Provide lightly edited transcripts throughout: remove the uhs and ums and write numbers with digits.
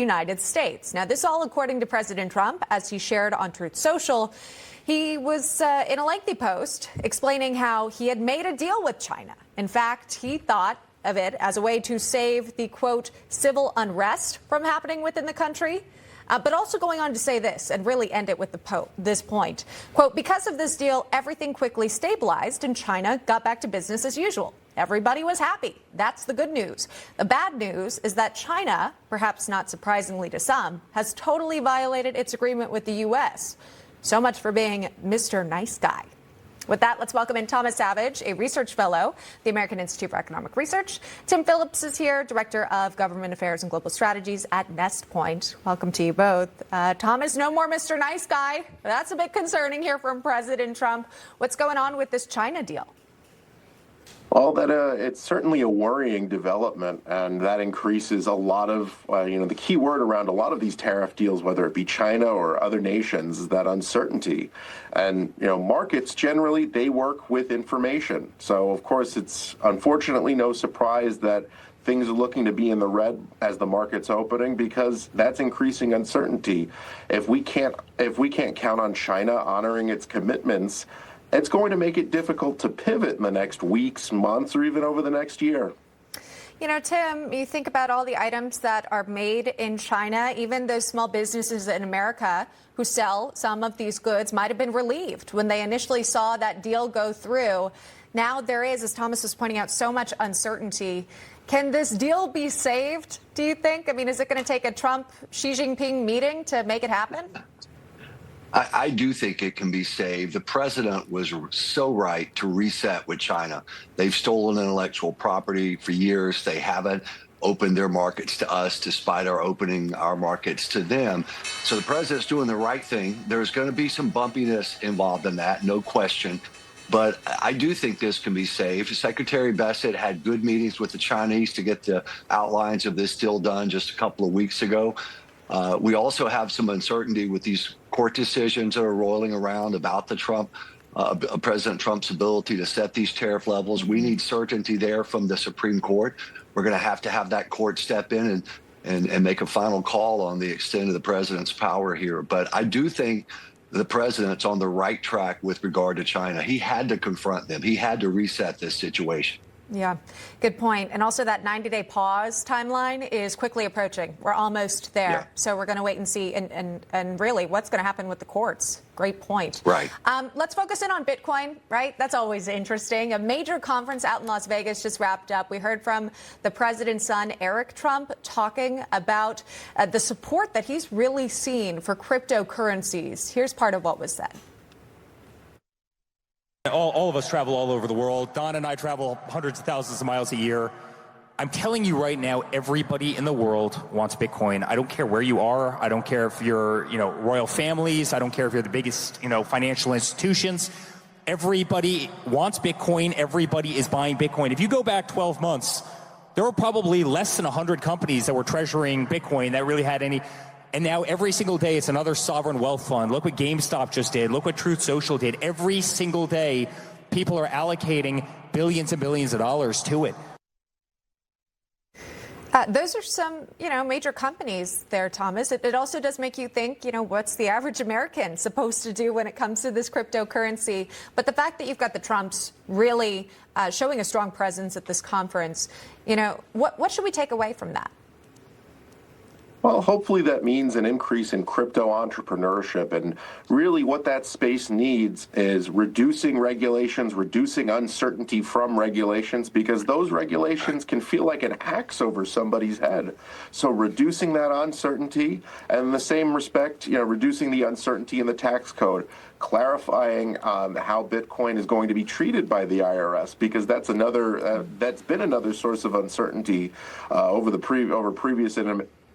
United States. Now, this all according to President Trump, as he shared on Truth Social. He was in a lengthy post explaining how he had made a deal with China. In fact, he thought of it as a way to save the, quote, civil unrest from happening within the country. But also going on to say this and really end it with this point. Quote, because of this deal, everything quickly stabilized and China got back to business as usual. Everybody was happy. That's the good news. The bad news is that China, perhaps not surprisingly to some, has totally violated its agreement with the U.S. So much for being Mr. Nice Guy. With that, let's welcome in Thomas Savage, a research fellow, the American Institute for Economic Research. Tim Phillips is here, Director of Government Affairs and Global Strategies at Nestpoint. Welcome to you both. Thomas, no more Mr. Nice Guy. That's a bit concerning here from President Trump. What's going on with this China deal? Well, it's certainly a worrying development, and that increases a lot of, the key word around a lot of these tariff deals, whether it be China or other nations, is that uncertainty. And, markets generally, they work with information. So, of course, it's unfortunately no surprise that things are looking to be in the red as the market's opening, because that's increasing uncertainty. If we can't count on China honoring its commitments, it's going to make it difficult to pivot in the next weeks, months, or even over the next year. Tim, you think about all the items that are made in China, even those small businesses in America who sell some of these goods might have been relieved when they initially saw that deal go through. Now there is, as Thomas was pointing out, so much uncertainty. Can this deal be saved, do you think? I mean, is it going to take a Trump-Xi Jinping meeting to make it happen? I do think it can be saved. The president was so right to reset with China. They've stolen intellectual property for years. They haven't opened their markets to us despite our opening our markets to them. So the president's doing the right thing. There's going to be some bumpiness involved in that, no question. But I do think this can be saved. Secretary Bassett had good meetings with the Chinese to get the outlines of this deal done just a couple of weeks ago. We also have some uncertainty with these court decisions that are rolling around about the President Trump's ability to set these tariff levels. We need certainty there from the Supreme Court. We're going to have that court step in and make a final call on the extent of the president's power here. But I do think the president's on the right track with regard to China. He had to confront them. He had to reset this situation. Yeah, good point. And also that 90-day pause timeline is quickly approaching. We're almost there. Yeah. So we're going to wait and see. And really, what's going to happen with the courts? Great point. Right. Let's focus in on Bitcoin, right? That's always interesting. A major conference out in Las Vegas just wrapped up. We heard from the president's son, Eric Trump, talking about the support that he's really seen for cryptocurrencies. Here's part of what was said. All of us travel all over the world. Don and I travel hundreds of thousands of miles a year. I'm telling you right now, everybody in the world wants Bitcoin. I don't care where you are. I don't care if you're, royal families. I don't care if you're the biggest, financial institutions. Everybody wants Bitcoin. Everybody is buying Bitcoin. If you go back 12 months, there were probably less than 100 companies that were treasuring Bitcoin that really had any. And now every single day, it's another sovereign wealth fund. Look what GameStop just did. Look what Truth Social did. Every single day, people are allocating billions and billions of dollars to it. Those are some, major companies there, Thomas. It also does make you think, what's the average American supposed to do when it comes to this cryptocurrency? But the fact that you've got the Trumps really showing a strong presence at this conference, what should we take away from that? Well, hopefully that means an increase in crypto entrepreneurship. And really what that space needs is reducing regulations, reducing uncertainty from regulations, because those regulations can feel like an axe over somebody's head. So reducing that uncertainty, and in the same respect, reducing the uncertainty in the tax code, clarifying how Bitcoin is going to be treated by the IRS, because that's been another source of uncertainty over previous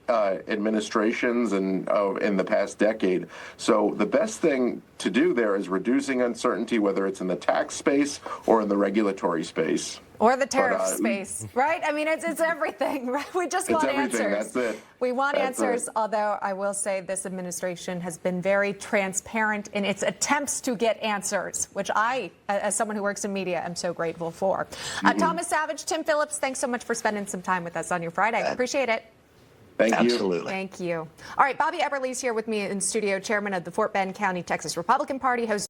administrations and in the past decade. So the best thing to do there is reducing uncertainty, whether it's in the tax space or in the regulatory space. Or the tariff space, right? I mean, it's everything, right? We just want answers. That's it. We want answers, although I will say this administration has been very transparent in its attempts to get answers, which I, as someone who works in media, am so grateful for. Thomas Savage, Tim Phillips, thanks so much for spending some time with us on your Friday. Appreciate it. Thank you. Absolutely. Thank you. All right, Bobby Eberle's here with me in studio, chairman of the Fort Bend County, Texas Republican Party, host